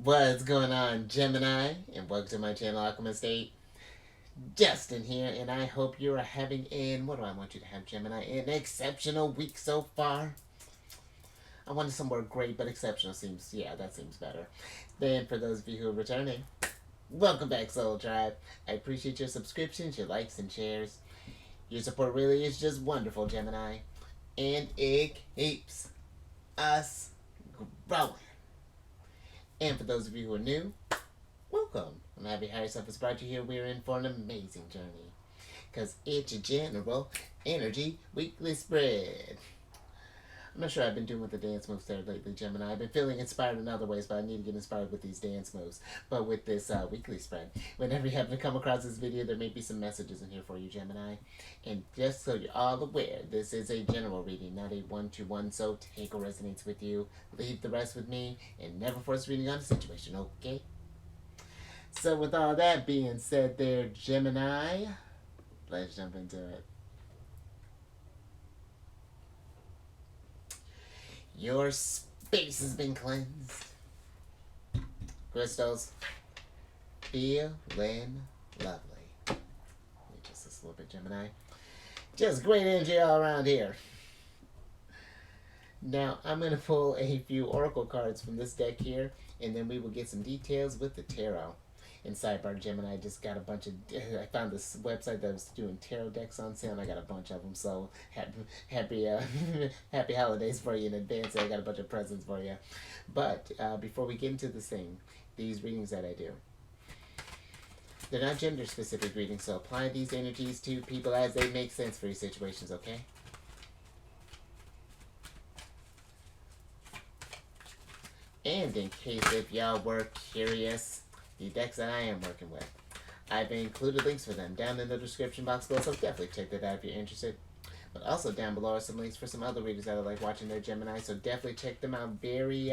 What's going on, Gemini? And welcome to my channel, Alchemist. Justin here, and I hope you are having what do I want you to have, Gemini? An exceptional week so far. I wanted somewhere great, but exceptional seems, yeah, that seems better. Then, for those of you who are returning, welcome back, Soul Tribe. I appreciate your subscriptions, your likes, and shares. Your support really is just wonderful, Gemini. And it keeps us growing. And for those of you who are new, welcome. I'm happy how yourself has brought you here. We're in for an amazing journey. Because it's a general energy weekly spread. I'm not sure I've been doing with the dance moves there lately, Gemini. I've been feeling inspired in other ways, but I need to get inspired with these dance moves. But with this weekly spread, whenever you happen to come across this video, there may be some messages in here for you, Gemini. And just so you're all aware, this is a general reading, not a one-to-one, so take what resonates with you, leave the rest with me, and never force reading on a situation, okay? So with all that being said there, Gemini, let's jump into it. Your space has been cleansed. Crystals, feeling lovely. Just this little bit, Gemini. Just great energy all around here. Now, I'm going to pull a few oracle cards from this deck here, and then we will get some details with the tarot. And sidebar, Gemini, I just got a bunch of. I found this website that was doing tarot decks on sale, and I got a bunch of them. So happy happy holidays for you in advance. I got a bunch of presents for you. But before we get into this thing, these readings that I do, they're not gender specific readings. So apply these energies to people as they make sense for your situations. Okay. And in case if y'all were curious, the decks that I am working with, I've included links for them down in the description box below, so definitely check that out if you're interested. But also down below are some links for some other readers that I like watching their Gemini, so definitely check them out. Very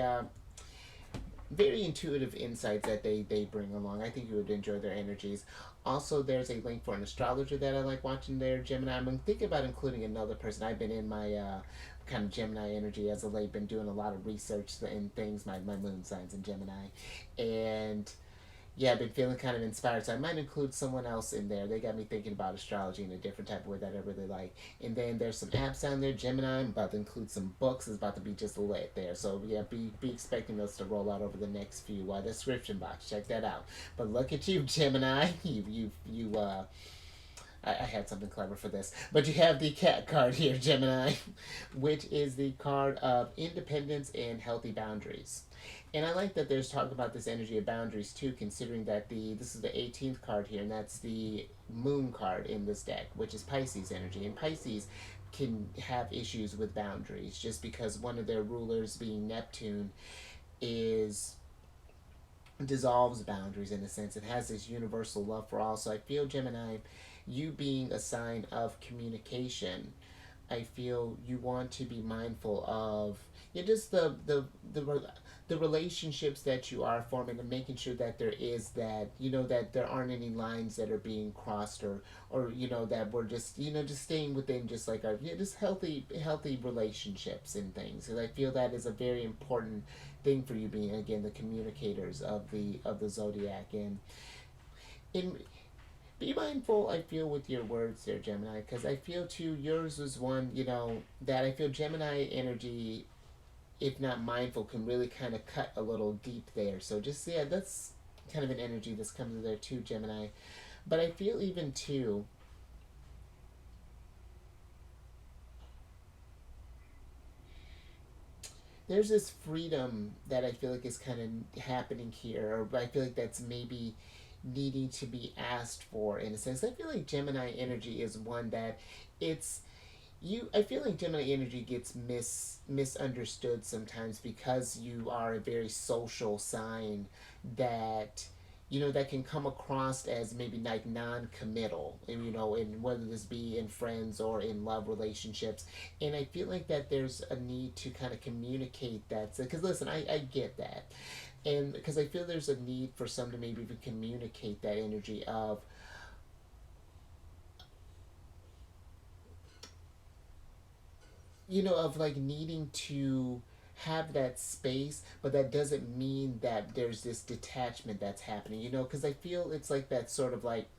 intuitive insights that they bring along. I think you would enjoy their energies. Also, there's a link for an astrologer that I like watching their Gemini. I'm thinking about including another person. I've been in my kind of Gemini energy as of late, been doing a lot of research and things, my moon signs in Gemini. And yeah, I've been feeling kind of inspired, so I might include someone else in there. They got me thinking about astrology in a different type of way that I really like. And then there's some apps down there, Gemini. I'm about to include some books. It's about to be just lit there. So yeah, be expecting those to roll out over the next few description box. Check that out. But look at you, Gemini. I had something clever for this. But you have the cat card here, Gemini, which is the card of independence and healthy boundaries. And I like that there's talk about this energy of boundaries too, considering that this is the 18th card here, and that's the moon card in this deck, which is Pisces energy. And Pisces can have issues with boundaries just because one of their rulers, being Neptune, is dissolves boundaries in a sense. It has this universal love for all. So I feel, Gemini, you being a sign of communication, I feel you want to be mindful of just the relationships that you are forming, and making sure that there is that that there aren't any lines that are being crossed, or that we're just just staying within just like our just healthy relationships and things. And I feel that is a very important thing for you, being again the communicators of the zodiac. And in be mindful, I feel, with your words there, Gemini, because I feel too yours was one that I feel Gemini energy, if not mindful, can really kind of cut a little deep there. So just that's kind of an energy that's coming there too, Gemini. But I feel even too, there's this freedom that I feel like is kind of happening here, or I feel like that's maybe needing to be asked for in a sense. I feel like Gemini energy is one that it's I feel like Gemini energy gets misunderstood sometimes, because you are a very social sign that that can come across as maybe like non-committal, and and whether this be in friends or in love relationships. And I feel like that there's a need to kind of communicate that, because listen, I get that, and because I feel there's a need for some to maybe even communicate that energy of of like needing to have that space, but that doesn't mean that there's this detachment that's happening, you know, because I feel it's like that sort of like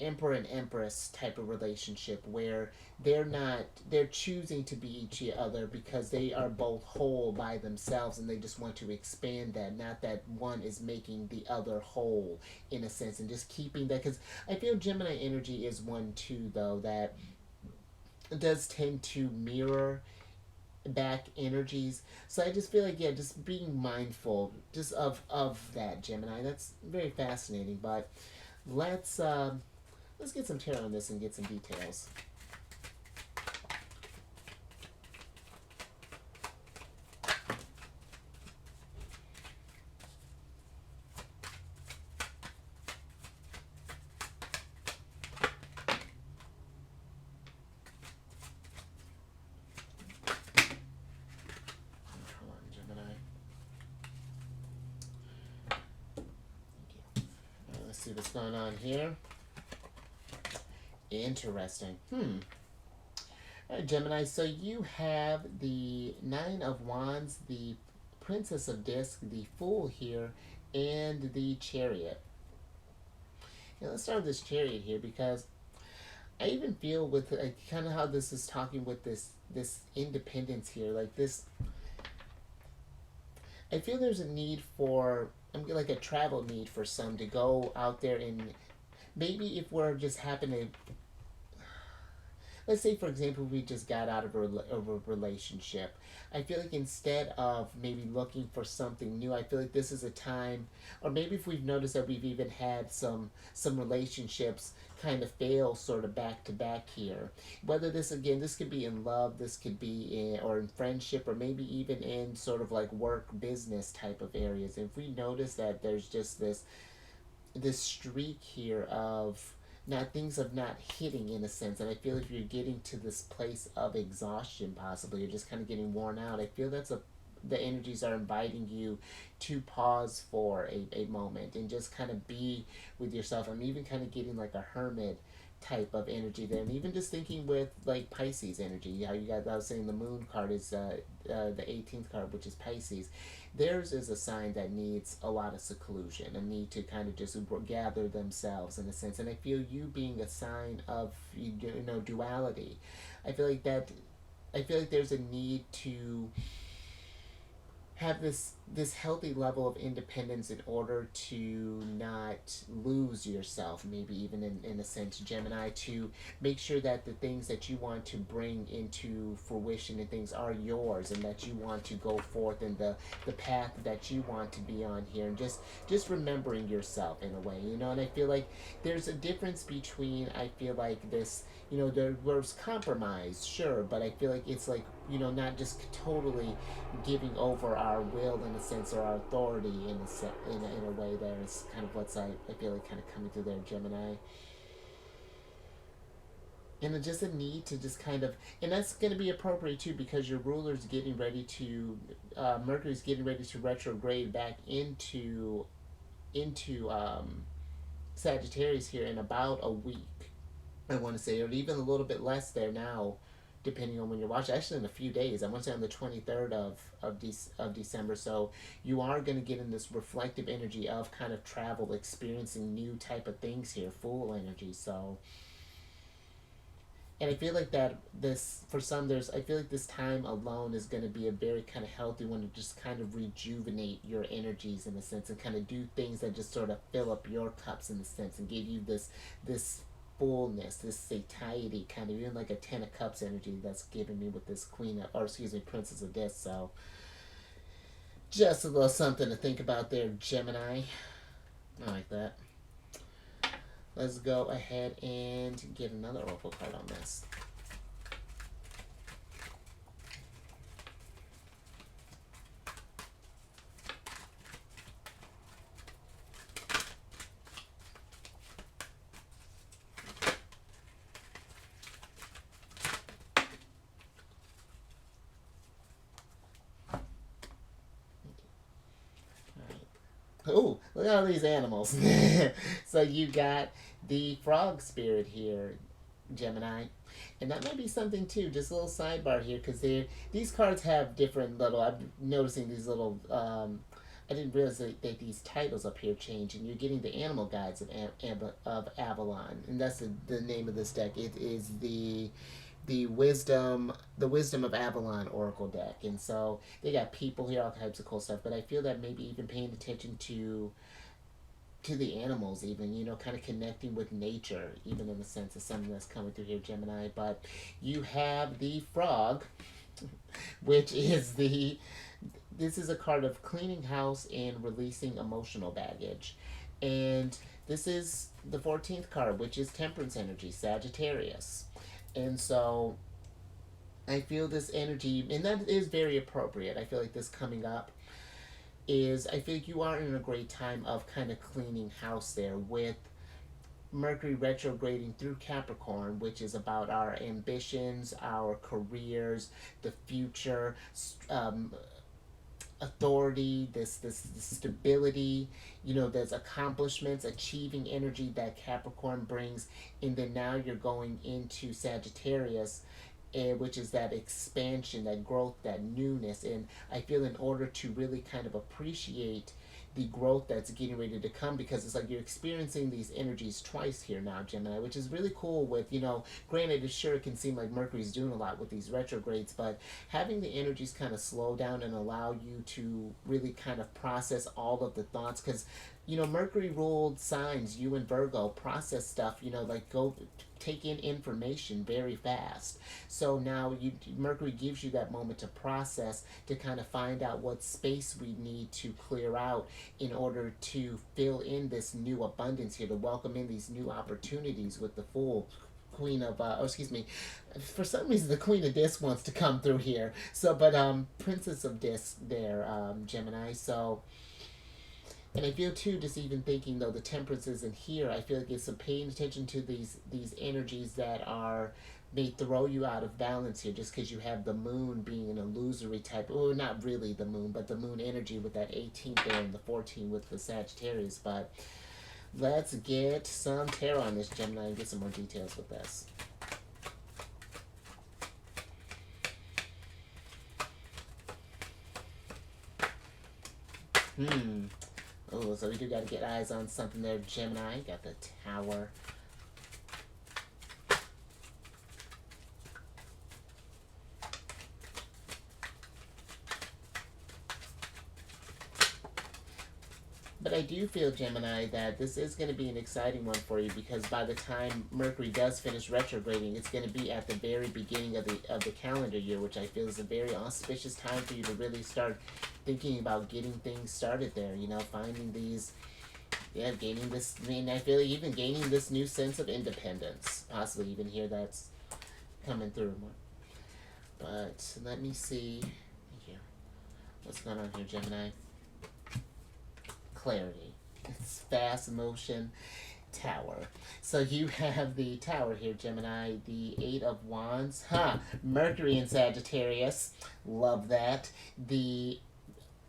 emperor and empress type of relationship where they're choosing to be each other because they are both whole by themselves and they just want to expand that, not that one is making the other whole in a sense, and just keeping that, because I feel Gemini energy is one too though that does tend to mirror back energies. So I just feel like, yeah, just being mindful just of that, Gemini. That's very fascinating. But let's let's get some tarot on this and get some details. Come on, Gemini. Thank you. Let's see what's going on here. Interesting. All right, Gemini. So you have the Nine of Wands, the Princess of Disc, the Fool here, and the Chariot. Yeah, let's start with this Chariot here because I even feel with kind of how this is talking with this independence here, like this. I feel there's a need for like a travel need for some to go out there and maybe if we're just happen to, let's say for example we just got out of a relationship, I feel like instead of maybe looking for something new, I feel like this is a time, or maybe if we've noticed that we've even had some relationships kind of fail sort of back to back here, whether this again, this could be in love, this could be in or in friendship, or maybe even in sort of like work business type of areas. If we notice that there's just this streak here of not things of not hitting in a sense, and I feel if you're getting to this place of exhaustion, possibly you're just kind of getting worn out, I feel the energies are inviting you to pause for a moment and just kind of be with yourself. I'm even kind of getting like a hermit type of energy there, and even just thinking with like Pisces energy, how you guys, I was saying the moon card is the 18th card, which is Pisces. Theirs is a sign that needs a lot of seclusion, a need to kind of just gather themselves in a sense. And I feel you being a sign of duality. I feel like that. I feel like there's a need to have this healthy level of independence in order to not lose yourself, maybe even in a sense, Gemini, to make sure that the things that you want to bring into fruition and things are yours, and that you want to go forth in the path that you want to be on here, and just remembering yourself in a way, and I feel like there's a difference between, I feel like this, there was compromise, sure, but I feel like it's like, not just totally giving over our will in a sense, or our authority in a way. There is kind of what's I feel like kind of coming through there, Gemini, and it's just a need to just kind of, and that's going to be appropriate too because your ruler's getting ready to, Mercury's getting ready to retrograde back into Sagittarius here in about a week, I want to say, or even a little bit less there now, depending on when you're watching. Actually, in a few days, I want to say on the 23rd of December. So you are going to get in this reflective energy of kind of travel, experiencing new type of things here, Fool energy. So, and I feel like that this, for some, I feel like this time alone is going to be a very kind of healthy one to just kind of rejuvenate your energies in a sense, and kind of do things that just sort of fill up your cups in a sense, and give you this fullness, this satiety, kind of even like a 10 of Cups energy that's giving me with this Princess of Death. So just a little something to think about there, Gemini. I like that. Let's go ahead and get another oracle card on this. Oh, look at all these animals. So you got the frog spirit here. Gemini. And that might be something too, just a little sidebar here, because these cards have different little, I'm noticing these little, I didn't realize that these titles up here change, and you're getting the animal guides of Avalon, and that's the name of this deck. It is the wisdom of Avalon Oracle deck, and so they got people here, all types of cool stuff. But I feel that maybe even paying attention to the animals, even, kind of connecting with nature, even in the sense of something that's coming through here, Gemini. But you have the frog, which is the this is a card of cleaning house and releasing emotional baggage. And this is the 14th card, which is temperance energy, Sagittarius. And so I feel this energy, and that is very appropriate. I feel like this coming up is, I feel like you are in a great time of kind of cleaning house there with Mercury retrograding through Capricorn, which is about our ambitions, our careers, the future, um, authority, this stability, there's accomplishments, achieving energy that Capricorn brings, and then now you're going into Sagittarius, which is that expansion, that growth, that newness. And I feel in order to really kind of appreciate the growth that's getting ready to come, because it's like you're experiencing these energies twice here now, Gemini, which is really cool. With, granted, it can seem like Mercury's doing a lot with these retrogrades, but having the energies kind of slow down and allow you to really kind of process all of the thoughts, because Mercury ruled signs, you and Virgo, process stuff, like go take in information very fast. So now Mercury gives you that moment to process, to kind of find out what space we need to clear out in order to fill in this new abundance here, to welcome in these new opportunities with the Fool. Queen of excuse me, for some reason the Queen of Disc wants to come through here, so but Princess of Disc there, Gemini. So, and I feel too, just even thinking though the temperance isn't here, I feel like it's paying attention to these energies that are, may throw you out of balance here, just because you have the moon being an illusory type, or not really the moon, but the moon energy with that 18th there and the 14th with the Sagittarius. But let's get some tarot on this, Gemini, and get some more details with this. Oh, so we do got to get eyes on something there, Gemini. Got the Tower. But I do feel, Gemini, that this is going to be an exciting one for you, because by the time Mercury does finish retrograding, it's going to be at the very beginning of the calendar year, which I feel is a very auspicious time for you to really start thinking about getting things started there. Finding these, gaining this. I mean, I feel like even gaining this new sense of independence, possibly even here that's coming through more. But let me see here. What's going on here, Gemini? Clarity. It's fast motion. Tower. So you have the Tower here, Gemini. The Eight of Wands. Mercury in Sagittarius. Love that. The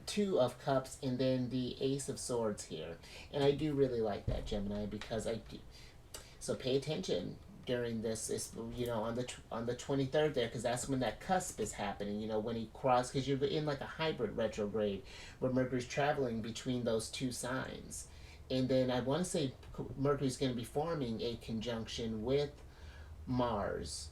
Two of Cups, and then the Ace of Swords here. And I do really like that, Gemini, because I do. So pay attention during this, on the 23rd there, because that's when that cusp is happening. When he crosses, because you're in like a hybrid retrograde where Mercury's traveling between those two signs, and then I want to say Mercury's going to be forming a conjunction with Mars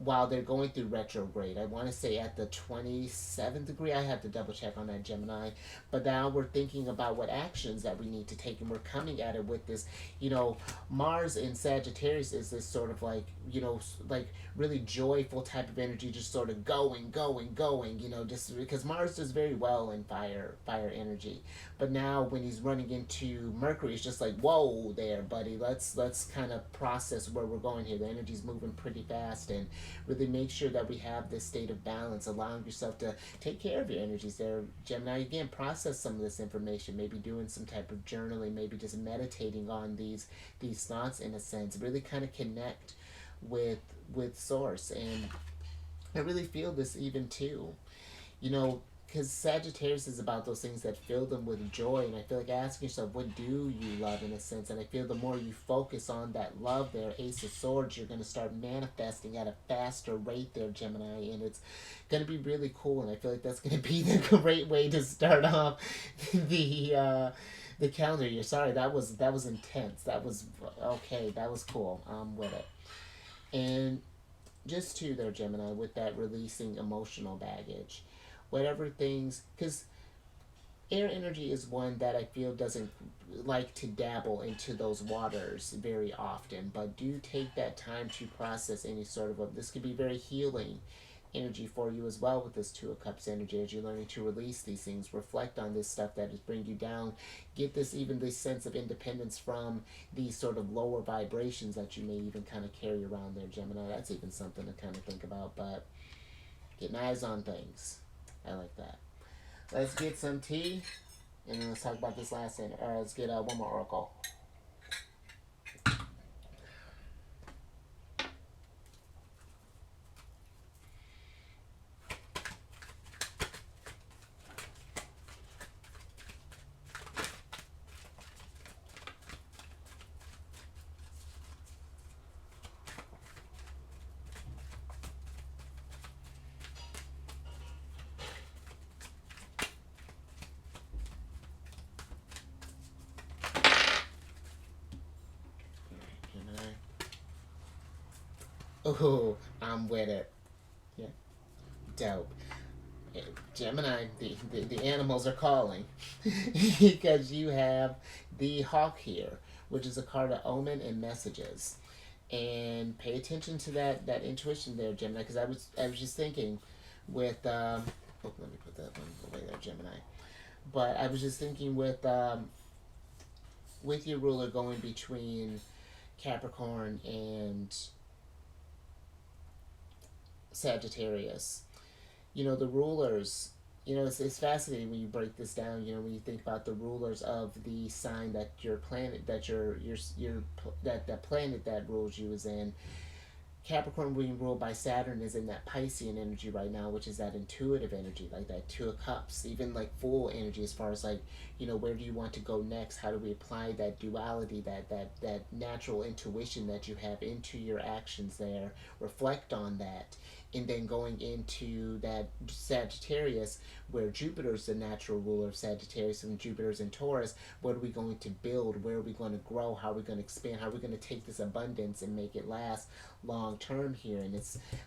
while they're going through retrograde. I want to say at the 27th degree. I have to double check on that, Gemini. But now we're thinking about what actions that we need to take, and we're coming at it with this, Mars in Sagittarius is this sort of like, like really joyful type of energy, just sort of going, just because Mars does very well in fire energy. But now when he's running into Mercury, it's just like, whoa there, buddy. Let's kind of process where we're going here. The energy's moving pretty fast, and really make sure that we have this state of balance, allowing yourself to take care of your energies there, Gemini. Again, process some of this information, maybe doing some type of journaling, maybe just meditating on these thoughts in a sense, really kind of connect with source. And I really feel this even too, you know because Sagittarius is about those things that fill them with joy, and I feel like asking yourself, what do you love in a sense? And I feel the more you focus on that love there, Ace of Swords, you're going to start manifesting at a faster rate there, Gemini, and it's going to be really cool, and I feel like that's going to be the great way to start off the calendar year. Sorry, that was intense. That was okay. That was cool. I'm with it. And just to there, Gemini, with that releasing emotional baggage, whatever things, because air energy is one that I feel doesn't like to dabble into those waters very often, but do take that time to process any sort of this could be very healing energy for you as well with this Two of Cups energy as you're learning to release these things, reflect on this stuff that is bringing you down, get this even this sense of independence from these sort of lower vibrations that you may even kind of carry around there, Gemini. That's even something to kind of think about, but getting eyes on things. I like that. Let's get some tea, and then let's talk about this last thing. Let's get one more oracle. Gemini. Oh, I'm with it. Yeah, dope. Gemini, the animals are calling because you have the hawk here, which is a card of omen and messages. And pay attention to that intuition there, Gemini, because I was just thinking with oh, let me put that one away there, Gemini. But I was just thinking with your ruler going between Capricorn and Sagittarius, the rulers, it's fascinating when you break this down, when you think about the rulers of the sign that your planet, that your that planet that rules you is in. Capricorn being ruled by Saturn is in that Piscean energy right now, which is that intuitive energy, like that Two of Cups, even like full energy as far as like, where do you want to go next? How do we apply that duality, that natural intuition that you have into your actions there? Reflect on that. And then going into that Sagittarius, where Jupiter's the natural ruler of Sagittarius and Jupiter's in Taurus, what are we going to build? Where are we going to grow? How are we going to expand? How are we going to take this abundance and make it last long term here? And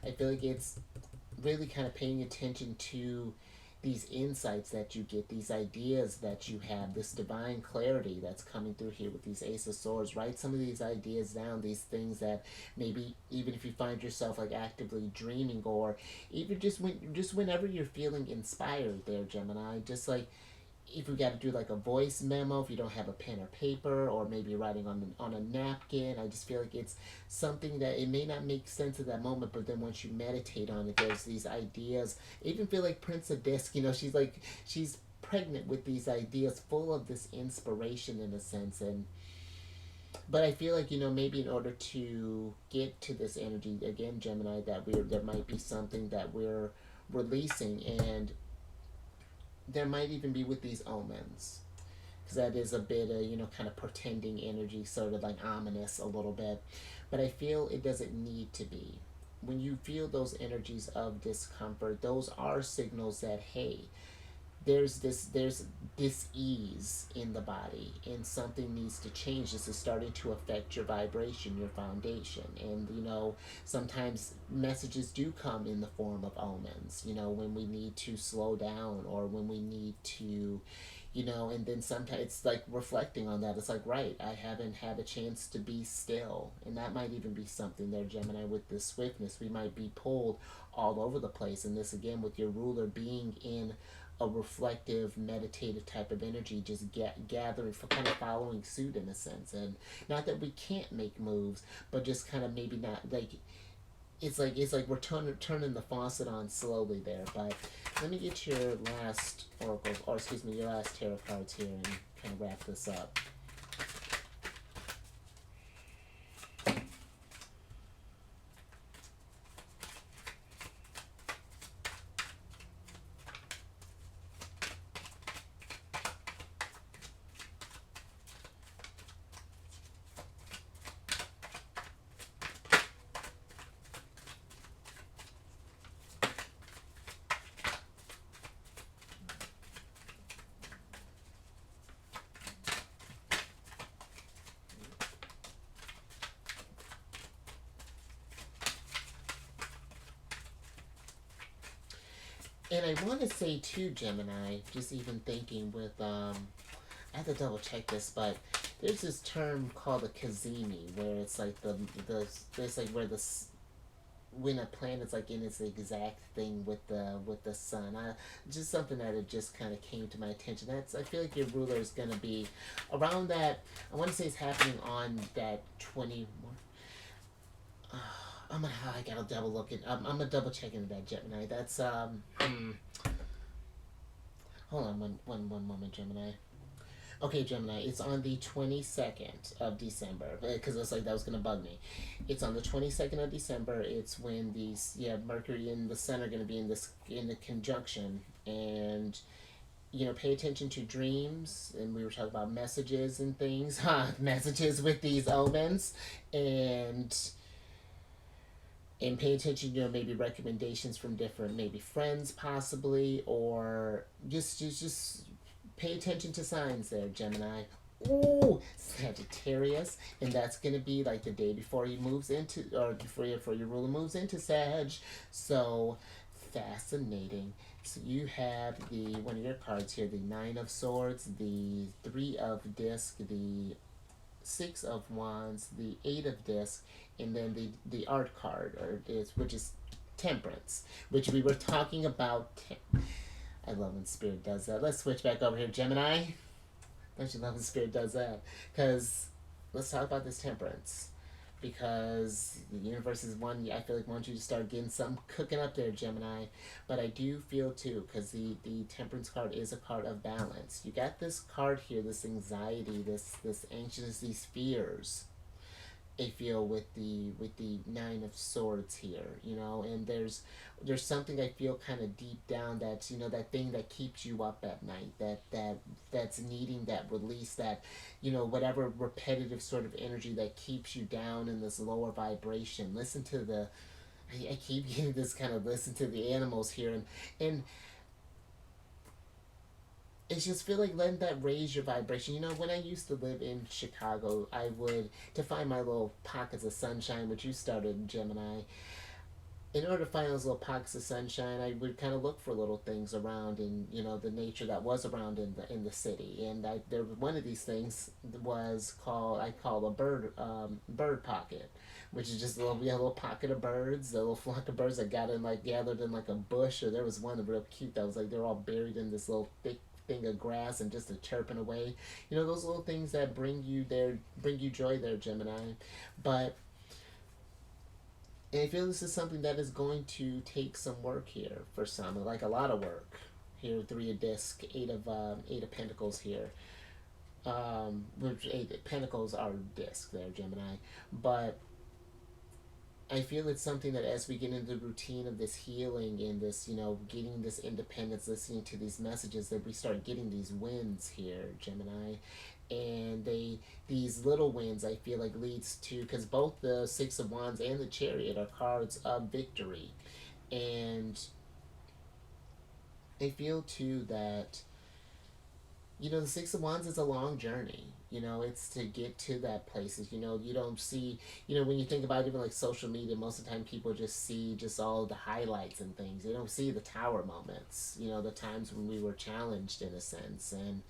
I feel like it's really kind of paying attention to these insights that you get, these ideas that you have, this divine clarity that's coming through here with these Ace of Swords. Write some of these ideas down, these things that maybe even if you find yourself like actively dreaming, or even just whenever you're feeling inspired there, Gemini, just like if we got to do like a voice memo, if you don't have a pen or paper, or maybe writing on a napkin, I just feel like it's something that it may not make sense at that moment, but then once you meditate on it, there's these ideas. I even feel like Prince of Disc, she's pregnant with these ideas, full of this inspiration in a sense. And but I feel like maybe in order to get to this energy again, Gemini, that there might be something that we're releasing, and there might even be with these omens, because that is a bit of kind of pretending energy, sort of like ominous a little bit, but I feel it doesn't need to be. When you feel those energies of discomfort, those are signals that, hey, there's this ease in the body, and something needs to change. This is starting to affect your vibration, your foundation. And sometimes messages do come in the form of omens, when we need to slow down, or when we need to and then sometimes it's like reflecting on that. It's like, right, I haven't had a chance to be still. And that might even be something there, Gemini, with this swiftness. We might be pulled all over the place. And this, again, with your ruler being in a reflective, meditative type of energy, just gathering, for kind of following suit in a sense. And not that we can't make moves, but just kind of maybe not like it's like we're turning the faucet on slowly there. But let me get your last oracle, or excuse me, your last tarot cards here, and kind of wrap this up. And I want to say too, Gemini, just even thinking with I have to double check this, but there's this term called a kazemi, where it's like the it's like where when a planet's like in its exact thing with the sun. Just something that it just kind of came to my attention. That's I feel like your ruler is gonna be around that. I want to say it's happening on that 20. I gotta double look it. I'm gonna double check into that, Gemini. That's hold on one moment, Gemini. Okay, Gemini, it's on the 22nd of December, because it's like that was going to bug me. It's on the 22nd of December. It's when these, yeah, Mercury and the Sun are going to be in the conjunction. And, pay attention to dreams. And we were talking about messages and things, messages with these omens. And pay attention, maybe recommendations from different, maybe friends possibly, or just pay attention to signs there, Gemini. Ooh, Sagittarius, and that's gonna be like the day before he moves into, or before your ruler moves into Sag. So fascinating. So you have the one of your cards here, the Nine of Swords, the Three of Disc, the Six of Wands, the Eight of Disc, and then the art card, which is Temperance, which we were talking about. I love when Spirit does that. Let's switch back over here, Gemini. Don't you love when Spirit does that? Because let's talk about this Temperance. Because the universe is one, I feel like wants you to start getting something cooking up there, Gemini. But I do feel too, because the Temperance card is a card of balance. You got this card here, this anxiety, this anxiousness, these fears. I feel with the Nine of Swords here, and there's something I feel kind of deep down that's that thing that keeps you up at night, that's needing that release, that whatever repetitive sort of energy that keeps you down in this lower vibration. Listen to the I keep getting this kind of listen to the animals here, and it's just feel like letting that raise your vibration. When I used to live in Chicago, I would, to find my little pockets of sunshine, which you started, Gemini. In order to find those little pockets of sunshine, I would kind of look for little things around in the nature that was around in the city. And there one of these things was called I call a bird pocket, which is just a little pocket of birds, a little flock of birds that got in like gathered in like a bush. Or there was one real cute that was like they're all buried in this little thick thing of grass and just a chirping away. Those little things that bring you joy there, Gemini. But and I feel this is something that is going to take some work here for some, like a lot of work. Here, Three of Disc, Eight of Pentacles here. Which Eight of Pentacles are disc there, Gemini. But I feel it's something that as we get into the routine of this healing and this, getting this independence, listening to these messages, that we start getting these wins here, Gemini. And these little wins, I feel like leads to, because both the Six of Wands and the Chariot are cards of victory. And I feel too that the Six of Wands is a long journey. It's to get to that places. You don't see, when you think about even like social media, most of the time people just see just all the highlights and things. They don't see the tower moments, the times when we were challenged in a sense. And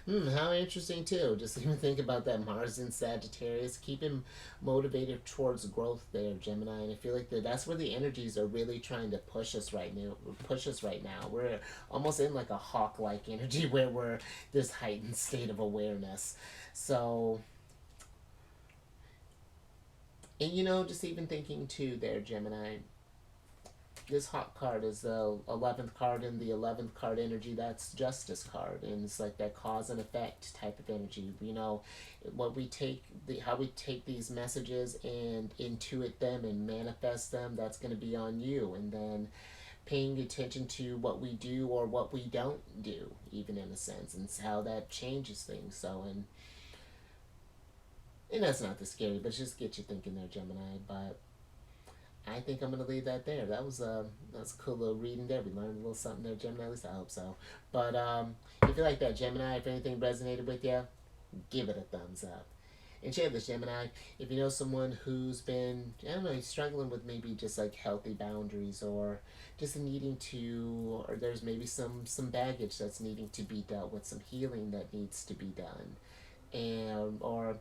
how interesting too. Just even think about that Mars in Sagittarius, keep him motivated towards growth there, Gemini. And I feel like that's where the energies are really trying to push us right now. We're almost in like a hawk-like energy where we're this heightened state of awareness. So, and just even thinking too there, Gemini. This hot card is the 11th card in the 11th card energy. That's justice card, and it's like that cause and effect type of energy. What we take, how we take these messages and intuit them and manifest them, that's going to be on you. And then paying attention to what we do or what we don't do, even in a sense, and how that changes things. So, and that's not the scary, but just get you thinking there, Gemini. But I think I'm gonna leave that there. That's a cool little reading there. We learned a little something there, Gemini. At least I hope so. But if you like that, Gemini, if anything resonated with you, give it a thumbs up. And share this, Gemini. If you know someone who's been, I don't know, struggling with maybe just like healthy boundaries, or just needing to, or there's maybe some baggage that's needing to be dealt with, some healing that needs to be done, and or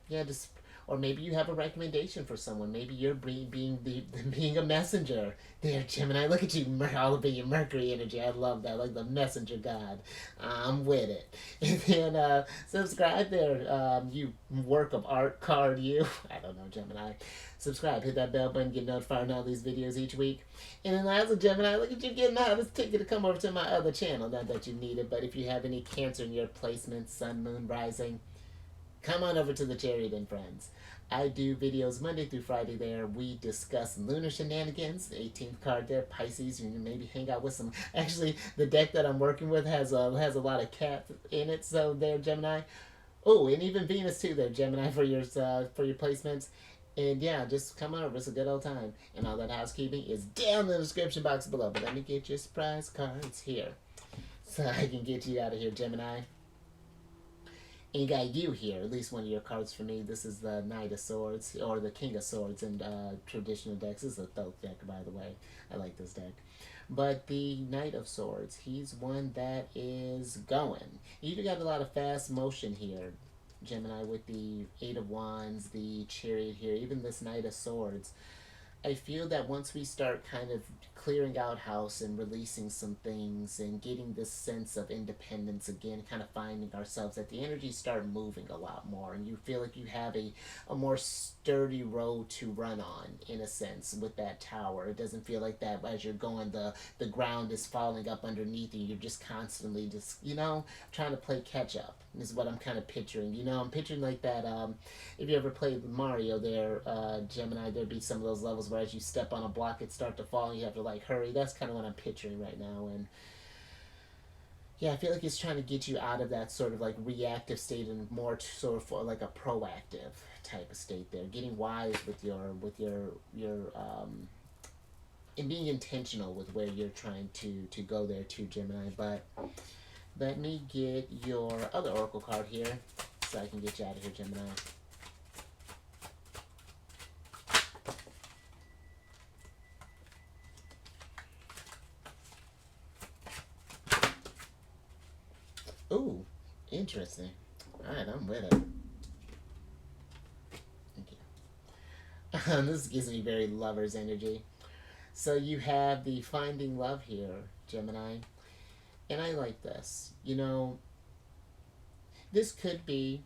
yeah, just, or maybe you have a recommendation for someone. Maybe you're being being a messenger. There, Gemini. Look at you, all up in your Mercury energy. I love that, like the messenger god. I'm with it. And then subscribe there. You work of art card. You. I don't know, Gemini. Subscribe. Hit that bell button. Get notified on all these videos each week. And then lastly, Gemini, look at you getting out of this ticket to come over to my other channel. Not that you need it, but if you have any Cancer in your placements, Sun, Moon, Rising, come on over to the Chariot and Friends. I do videos Monday through Friday there. We discuss lunar shenanigans, the 18th card there, Pisces. You can maybe hang out with some. Actually, the deck that I'm working with has a lot of cats in it. So there, Gemini. Oh, and even Venus too there, Gemini, for your placements. And yeah, just come on over. It's a good old time. And all that housekeeping is down in the description box below. But let me get your surprise cards here, so I can get you out of here, Gemini. And you got you here, at least one of your cards for me. This is the Knight of Swords, or the King of Swords in traditional decks. This is a Thoth deck, by the way. I like this deck. But the Knight of Swords, he's one that is going. You got a lot of fast motion here, Gemini, with the Eight of Wands, the Chariot here, even this Knight of Swords. I feel that once we start kind of clearing out house and releasing some things and getting this sense of independence again, kind of finding ourselves, that the energies start moving a lot more, and you feel like you have a more sturdy road to run on, in a sense, with that tower. It doesn't feel like that as you're going, the ground is falling up underneath you. You're just constantly just, trying to play catch up, is what I'm kind of picturing. I'm picturing like that. If you ever played Mario there, Gemini, there'd be some of those levels where as you step on a block it start to fall and you have to like hurry. That's kind of what I'm picturing right now. And yeah, I feel like it's trying to get you out of that sort of like reactive state and more sort of for like a proactive type of state there, getting wise with your and being intentional with where you're trying to go there too, Gemini. But let me get your other oracle card here so I can get you out of here, Gemini. Ooh, interesting. Alright, I'm with it. Thank you. This gives me very lover's energy. So you have the finding love here, Gemini. And I like this. This could be,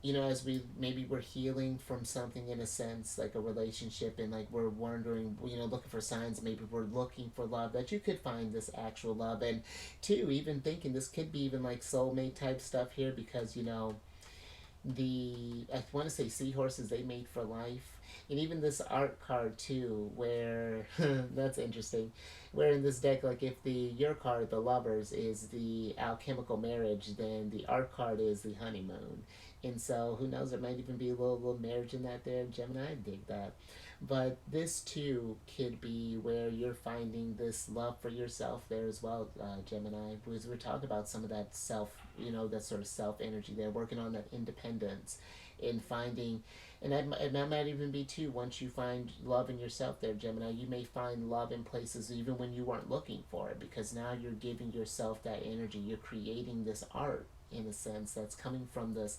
as we're healing from something, in a sense, like a relationship, and like we're wondering, looking for signs, maybe we're looking for love, that you could find this actual love. And two, even thinking this could be even like soulmate type stuff here, because I want to say seahorses, they mate for life. And even this art card too, where that's interesting, where in this deck, like if your card, the lovers, is the alchemical marriage, then the art card is the honeymoon. And so who knows, there might even be a little marriage in that there, Gemini. I dig that. But this too could be where you're finding this love for yourself there as well, Gemini, because we're talking about some of that self, that sort of self energy there, working on that independence and finding. And that might even be too, once you find love in yourself there, Gemini, you may find love in places even when you weren't looking for it, because now you're giving yourself that energy. You're creating this art, in a sense, that's coming from this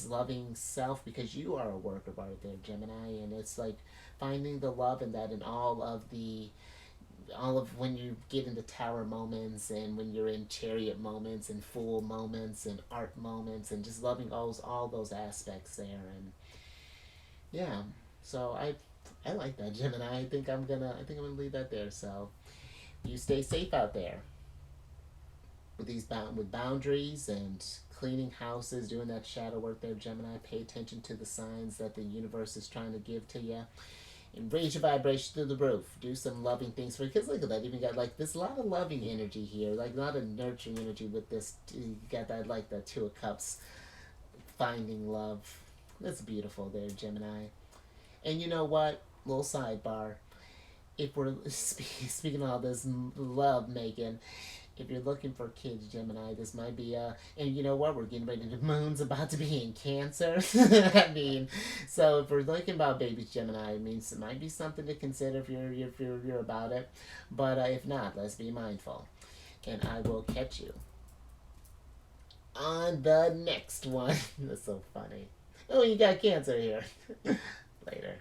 loving self, because you are a work of art there, Gemini. And it's like finding the love in that, in all of when you get into tower moments, and when you're in chariot moments, and fool moments, and art moments, and just loving all those aspects there. And yeah, so I like that, Gemini. I think I'm gonna leave that there. So you stay safe out there with with boundaries and cleaning houses, doing that shadow work there, Gemini. Pay attention to the signs that the universe is trying to give to you, and raise your vibration through the roof. Do some loving things for you, because look at that. Even got like this, a lot of loving energy here, like a lot of nurturing energy with this. You got that, like the Two of Cups, finding love. That's beautiful there, Gemini. And you know what? Little sidebar. If we're speaking of all this love making, If you're looking for kids, Gemini, this might be and you know what? We're getting ready. The moon's about to be in Cancer. I mean, so if we're thinking about babies, Gemini, it means it might be something to consider if you're about it. But if not, let's be mindful. And I will catch you on the next one. That's so funny. Oh, you got Cancer here. Later.